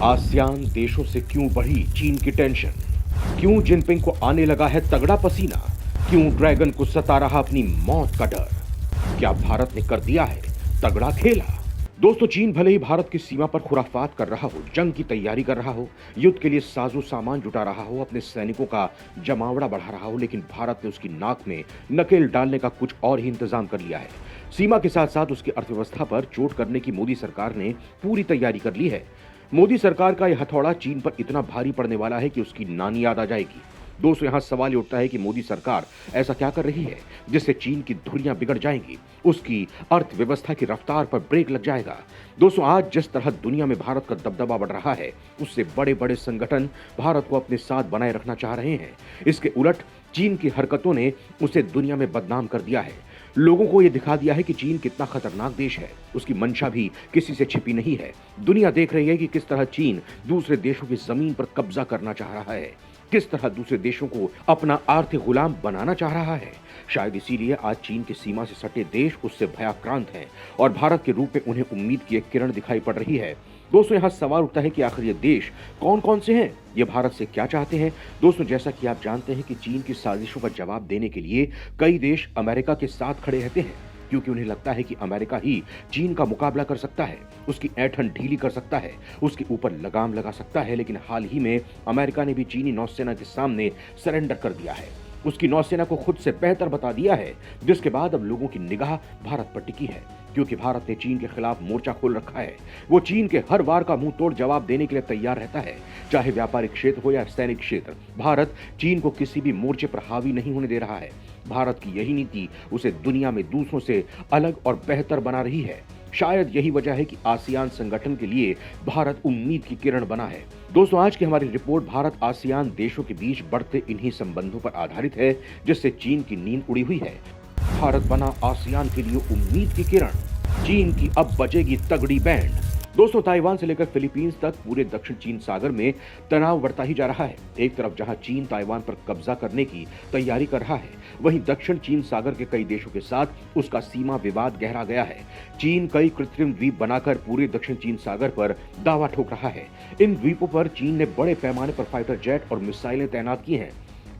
ASEAN देशों से क्यों बढ़ी चीन की टेंशन? क्यों जिनपिंग को आने लगा है तगड़ा पसीना? क्यों ड्रैगन को सता रहा अपनी मौत का डर? क्या भारत ने कर दिया है तगड़ा खेला? दोस्तों, चीन भले ही भारत की सीमा पर खुराफात कर रहा हो, जंग की तैयारी कर रहा हो, युद्ध के लिए साजो सामान जुटा रहा हो, अपने सैनिकों का जमावड़ा बढ़ा रहा हो, लेकिन भारत ने उसकी नाक में नकेल डालने का कुछ और ही इंतजाम कर लिया है। सीमा के साथ साथ उसकी अर्थव्यवस्था पर चोट करने की मोदी सरकार ने पूरी तैयारी कर ली है। मोदी सरकार का यह हथौड़ा चीन पर इतना भारी पड़ने वाला है कि उसकी नानी याद आ जाएगी। दोस्तों, यहां सवाल ये उठता है कि मोदी सरकार ऐसा क्या कर रही है जिससे चीन की धुरियां बिगड़ जाएंगी, उसकी अर्थव्यवस्था की रफ्तार पर ब्रेक लग जाएगा। दोस्तों, आज जिस तरह दुनिया में भारत का दबदबा बढ़ रहा है, उससे बड़े बड़े संगठन भारत को अपने साथ बनाए रखना चाह रहे हैं। इसके उलट चीन की हरकतों ने उसे दुनिया में बदनाम कर दिया है। लोगों को यह दिखा दिया है कि चीन कितना खतरनाक देश है। उसकी मंशा भी किसी से छिपी नहीं है। दुनिया देख रही है कि किस तरह चीन दूसरे देशों की जमीन पर कब्जा करना चाह रहा है, किस तरह दूसरे देशों को अपना आर्थिक गुलाम बनाना चाह रहा है। शायद इसीलिए आज चीन की सीमा से सटे देश उससे भयाक्रांत हैं और भारत के रूप में उन्हें उम्मीद की एक किरण दिखाई पड़ रही है। दोस्तों, यहाँ सवाल उठता है कि आखिर ये देश कौन कौन से हैं, ये भारत से क्या चाहते हैं। दोस्तों, जैसा कि आप जानते हैं कि चीन की साजिशों का जवाब देने के लिए कई देश अमेरिका के साथ खड़े रहते हैं, क्योंकि उन्हें लगता है कि अमेरिका ही चीन का मुकाबला कर सकता है, उसकी ऐंठन ढीली कर सकता है, उसके ऊपर लगाम लगा सकता है। लेकिन हाल ही में अमेरिका ने भी चीनी नौसेना के सामने सरेंडर कर दिया है, उसकी नौसेना को खुद से बेहतर बता दिया है, जिसके बाद अब लोगों की निगाह भारत पर टिकी है, क्योंकि भारत ने चीन के खिलाफ मोर्चा खोल रखा है। वो चीन के हर वार का मुंह तोड़ जवाब देने के लिए तैयार रहता है, चाहे व्यापारिक क्षेत्र हो या सैनिक क्षेत्र। भारत चीन को किसी भी मोर्चे पर हावी नहीं होने दे रहा है। भारत की यही नीति उसे दुनिया में दूसरों से अलग और बेहतर बना रही है। शायद यही वजह है कि आसियान संगठन के लिए भारत उम्मीद की किरण बना है। दोस्तों, आज की हमारी रिपोर्ट भारत आसियान देशों के बीच बढ़ते इन्हीं संबंधों पर आधारित है, जिससे चीन की नींद उड़ी हुई है। भारत बना आसियान के लिए उम्मीद की किरण, चीन की अब बजेगी तगड़ी बैंड। दोस्तों, ताइवान से लेकर फिलीपींस तक पूरे दक्षिण चीन सागर में तनाव बढ़ता ही जा रहा है। एक तरफ जहां चीन ताइवान पर कब्जा करने की तैयारी कर रहा है, वहीं दक्षिण चीन सागर के कई देशों के साथ उसका सीमा विवाद गहरा गया है। चीन कई कृत्रिम द्वीप बनाकर पूरे दक्षिण चीन सागर पर दावा ठोक रहा है। इन द्वीपों पर चीन ने बड़े पैमाने पर फाइटर जेट और मिसाइलें तैनात की हैं।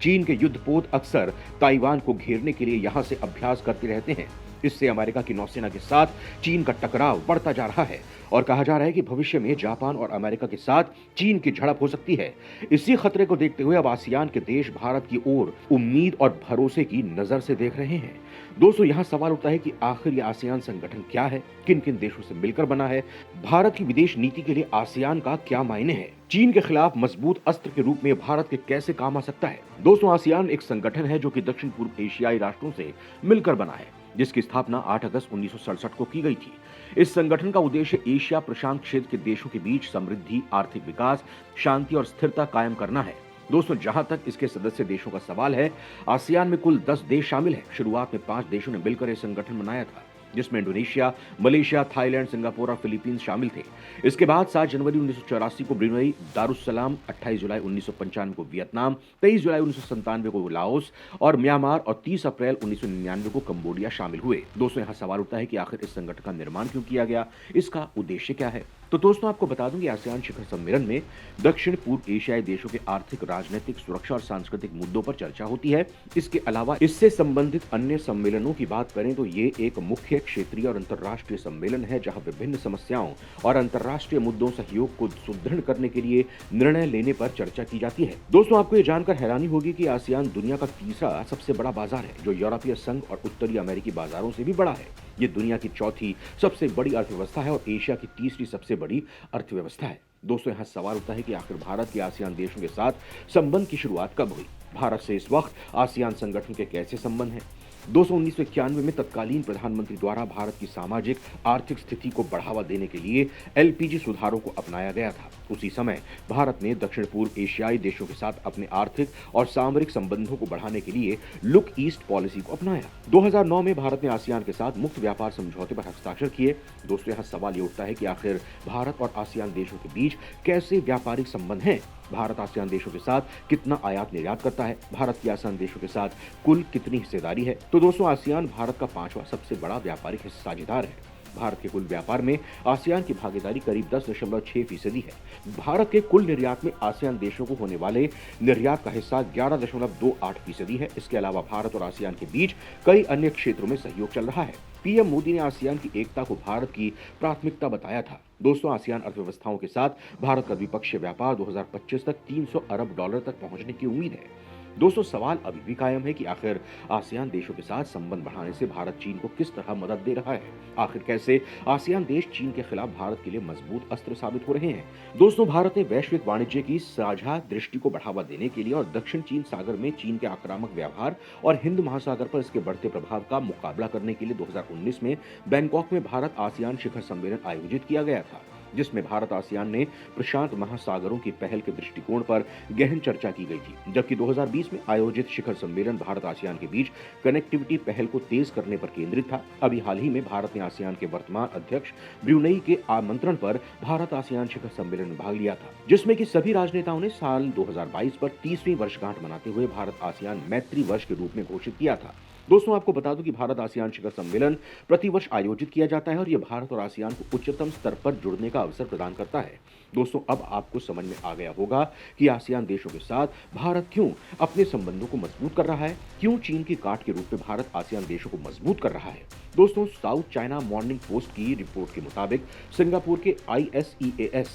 चीन के युद्धपोत अक्सर ताइवान को घेरने के लिए यहां से अभ्यास करते रहते हैं। इससे अमेरिका की नौसेना के साथ चीन का टकराव बढ़ता जा रहा है और कहा जा रहा है कि भविष्य में जापान और अमेरिका के साथ चीन की झड़प हो सकती है। इसी खतरे को देखते हुए अब आसियान के देश भारत की ओर उम्मीद और भरोसे की नजर से देख रहे हैं। दोस्तों, यहाँ सवाल उठता है कि आखिर ये आसियान संगठन क्या है, किन किन देशों से मिलकर बना है, भारत की विदेश नीति के लिए आसियान का क्या मायने है, चीन के खिलाफ मजबूत अस्त्र के रूप में भारत के कैसे काम आ सकता है। दोस्तों, आसियान एक संगठन है जो कि दक्षिण पूर्व एशियाई राष्ट्रों से मिलकर बना है, जिसकी स्थापना 8 अगस्त 1967 को की गई थी। इस संगठन का उद्देश्य एशिया प्रशांत क्षेत्र के देशों के बीच समृद्धि, आर्थिक विकास, शांति और स्थिरता कायम करना है। दोस्तों, जहां तक इसके सदस्य देशों का सवाल है, आसियान में कुल 10 देश शामिल हैं। शुरुआत में 5 देशों ने मिलकर यह संगठन बनाया था, जिसमें इंडोनेशिया, मलेशिया, थाईलैंड, सिंगापुर और फिलीपींस शामिल थे। इसके बाद 7 जनवरी 1984 को ब्रुनई, दारुसलाम, 28 जुलाई 1995 को वियतनाम, 23 जुलाई 1997 को लाओस और म्यांमार और 30 अप्रैल 1999 को कंबोडिया शामिल हुए। दोस्तों, यहाँ सवाल उठता है कि आखिर इस संगठन का निर्माण क्यों किया गया, इसका उद्देश्य क्या है। तो दोस्तों, आपको बता दूं कि आसियान शिखर सम्मेलन में दक्षिण पूर्व एशियाई देशों के आर्थिक, राजनीतिक, सुरक्षा और सांस्कृतिक मुद्दों पर चर्चा होती है। इसके अलावा इससे संबंधित अन्य सम्मेलनों की बात करें तो ये एक मुख्य क्षेत्रीय और अंतर्राष्ट्रीय सम्मेलन है, जहां विभिन्न समस्याओं और अंतर्राष्ट्रीय मुद्दों सहयोग को सुदृढ़ करने के लिए निर्णय लेने पर चर्चा की जाती है। दोस्तों, आपको ये जानकर हैरानी होगी कि आसियान दुनिया का तीसरा सबसे बड़ा बाजार है, जो यूरोपीय संघ और उत्तरी अमेरिकी बाजारों से भी बड़ा है। ये दुनिया की चौथी सबसे बड़ी अर्थव्यवस्था है और एशिया की तीसरी सबसे बड़ी अर्थव्यवस्था है। दोस्तों, यहाँ सवाल उठता है कि आखिर भारत के आसियान देशों के साथ संबंध की शुरुआत कब हुई, भारत से इस वक्त आसियान संगठन के कैसे संबंध हैं। 1991 में तत्कालीन प्रधानमंत्री द्वारा भारत की सामाजिक आर्थिक स्थिति को बढ़ावा देने के लिए एलपीजी सुधारों को अपनाया गया था। उसी समय भारत ने दक्षिण पूर्व एशियाई देशों के साथ अपने आर्थिक और सामरिक संबंधों को बढ़ाने के लिए लुक ईस्ट पॉलिसी को अपनाया। 2009 में भारत ने आसियान के साथ मुक्त व्यापार समझौते पर हस्ताक्षर किए। दोस्तों, यहाँ सवाल ये उठता है कि आखिर भारत और आसियान देशों के बीच कैसे व्यापारिक संबंध हैं। भारत आसियान देशों के साथ कितना आयात निर्यात करता है, भारत की आसियान देशों के साथ कुल कितनी हिस्सेदारी है। तो दोस्तों, आसियान भारत का 5वां सबसे बड़ा व्यापारिक साझेदार है। भारत के कुल व्यापार में आसियान की भागीदारी करीब 10.6% है। भारत के कुल निर्यात में आसियान देशों को होने वाले निर्यात का हिस्सा 11.28% है। इसके अलावा भारत और आसियान के बीच कई अन्य क्षेत्रों में सहयोग चल रहा है। पीएम मोदी ने आसियान की एकता को भारत की प्राथमिकता बताया था। दोस्तों, आसियान अर्थव्यवस्थाओं के साथ भारत का द्विपक्षीय व्यापार 2025 तक $300 अरब तक पहुंचने की उम्मीद है। दोस्तों, सवाल अभी भी कायम है कि आखिर आसियान देशों के साथ संबंध बढ़ाने से भारत चीन को किस तरह मदद दे रहा है। आखिर कैसे आसियान देश चीन के खिलाफ भारत के लिए मजबूत अस्त्र साबित हो रहे हैं। दोस्तों, भारत ने वैश्विक वाणिज्य की साझा दृष्टि को बढ़ावा देने के लिए और दक्षिण चीन सागर में चीन के आक्रामक व्यवहार और हिंद महासागर पर इसके बढ़ते प्रभाव का मुकाबला करने के लिए 2019 में बैंकॉक में भारत आसियान शिखर सम्मेलन आयोजित किया गया था, जिसमें भारत आसियान ने प्रशांत महासागरों की पहल के दृष्टिकोण पर गहन चर्चा की गई थी। जबकि 2020 में आयोजित शिखर सम्मेलन भारत आसियान के बीच कनेक्टिविटी पहल को तेज करने पर केंद्रित था। अभी हाल ही में भारत ने आसियान के वर्तमान अध्यक्ष ब्रुनेई के आमंत्रण पर भारत आसियान शिखर सम्मेलन में भाग लिया था, जिसमें कि सभी राजनेताओं ने साल 2022 पर 30वीं वर्षगांठ मनाते हुए भारत आसियान मैत्री वर्ष के रूप में घोषित किया था। दोस्तों, आपको बता दूं कि भारत आसियान शिखर सम्मेलन प्रतिवर्ष आयोजित किया जाता है और यह भारत और आसियान को उच्चतम स्तर पर जुड़ने का अवसर प्रदान करता है। दोस्तों, अब आपको समझ में आ गया होगा कि आसियान देशों के साथ भारत क्यों अपने संबंधों को मजबूत कर रहा है, क्यों चीन की काट के रूप में भारत आसियान देशों को मजबूत कर रहा है। दोस्तों, साउथ चाइना मॉर्निंग पोस्ट की रिपोर्ट के मुताबिक सिंगापुर के ISEAS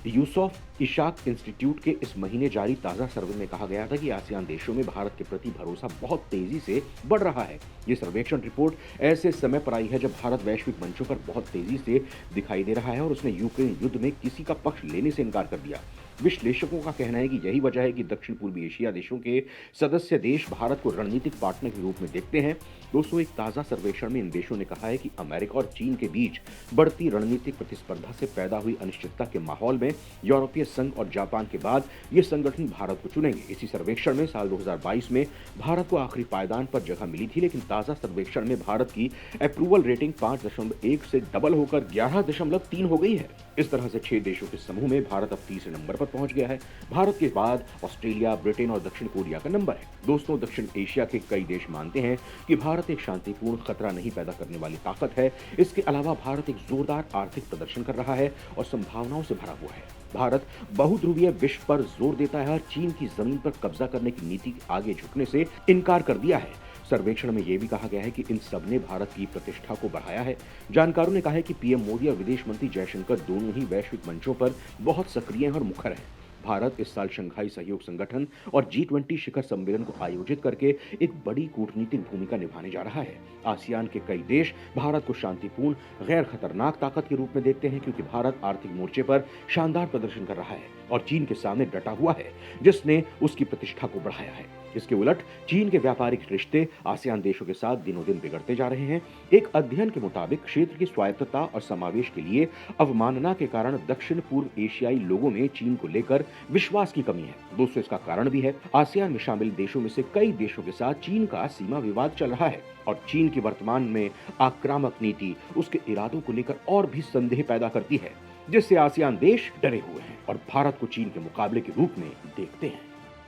यूसुफ इशाक इंस्टीट्यूट के इस महीने जारी ताजा सर्वे में कहा गया था कि आसियान देशों में भारत के प्रति भरोसा बहुत तेजी से बढ़ रहा है। ये सर्वेक्षण रिपोर्ट ऐसे समय पर आई है जब भारत वैश्विक मंचों पर बहुत तेजी से दिखाई दे रहा है और उसने यूक्रेन युद्ध में किसी का पक्ष लेने से इनकार कर दिया। विश्लेषकों का कहना है कि यही वजह है कि दक्षिण पूर्वी एशिया देशों के सदस्य देश भारत को रणनीतिक पार्टनर के रूप में देखते हैं। दोस्तों, एक ताजा सर्वेक्षण में इन देशों ने कहा है कि अमेरिका और चीन के बीच बढ़ती रणनीतिक प्रतिस्पर्धा से पैदा हुई अनिश्चितता के माहौल में यूरोपीय संघ और जापान के बाद ये संगठन भारत को चुनेंगे। इसी सर्वेक्षण में साल 2022 में भारत को आखिरी पायदान पर जगह मिली थी, लेकिन ताजा सर्वेक्षण में भारत की अप्रूवल रेटिंग 5.1 से डबल होकर 11.3 हो गई है। इस तरह से 6 देशों के समूह में भारत अब तीसरे नंबर पर पहुंच गया है। भारत के बाद ऑस्ट्रेलिया, ब्रिटेन और दक्षिण कोरिया का नंबर है। दोस्तों, दक्षिण एशिया के कई देश मानते हैं कि भारत एक शांतिपूर्ण खतरा नहीं पैदा करने वाली ताकत है। इसके अलावा भारत एक जोरदार आर्थिक प्रदर्शन कर रहा है और संभावनाओं से भरा हुआ है। भारत बहुध्रुवीय विश्व पर जोर देता है और चीन की जमीन पर कब्जा करने की नीति के आगे झुकने से इनकार कर दिया है। सर्वेक्षण में यह भी कहा गया है कि इन सब ने भारत की प्रतिष्ठा को बढ़ाया है। जानकारों ने कहा है कि पीएम मोदी और विदेश मंत्री जयशंकर दोनों ही वैश्विक मंचों पर बहुत सक्रिय हैं और मुखर हैं। भारत इस साल शंघाई सहयोग संगठन और G20 शिखर सम्मेलन को आयोजित करके एक बड़ी कूटनीतिक भूमिका निभाने जा रहा है। आसियान के कई देश भारत को शांतिपूर्ण, गैर खतरनाक ताकत के रूप में देखते हैं, क्योंकि भारत आर्थिक मोर्चे पर शानदार प्रदर्शन कर रहा है और चीन के सामने डटा हुआ है, जिसने उसकी प्रतिष्ठा को बढ़ाया है। इसके उलट चीन के व्यापारिक रिश्ते आसियान देशों के साथ दिनों दिन बिगड़ते जा रहे हैं। एक अध्ययन के मुताबिक क्षेत्र की स्वायत्तता और समावेश के लिए अवमानना के कारण दक्षिण पूर्व एशियाई लोगों में चीन को लेकर विश्वास की कमी है। दोस्तों, इसका कारण भी है। आसियान में शामिल देशों में से कई देशों के साथ चीन का सीमा विवाद चल रहा है और चीन की वर्तमान में आक्रामक नीति उसके इरादों को लेकर और भी संदेह पैदा करती है, जिससे आसियान देश डरे हुए हैं और भारत को चीन के मुकाबले के रूप में देखते हैं।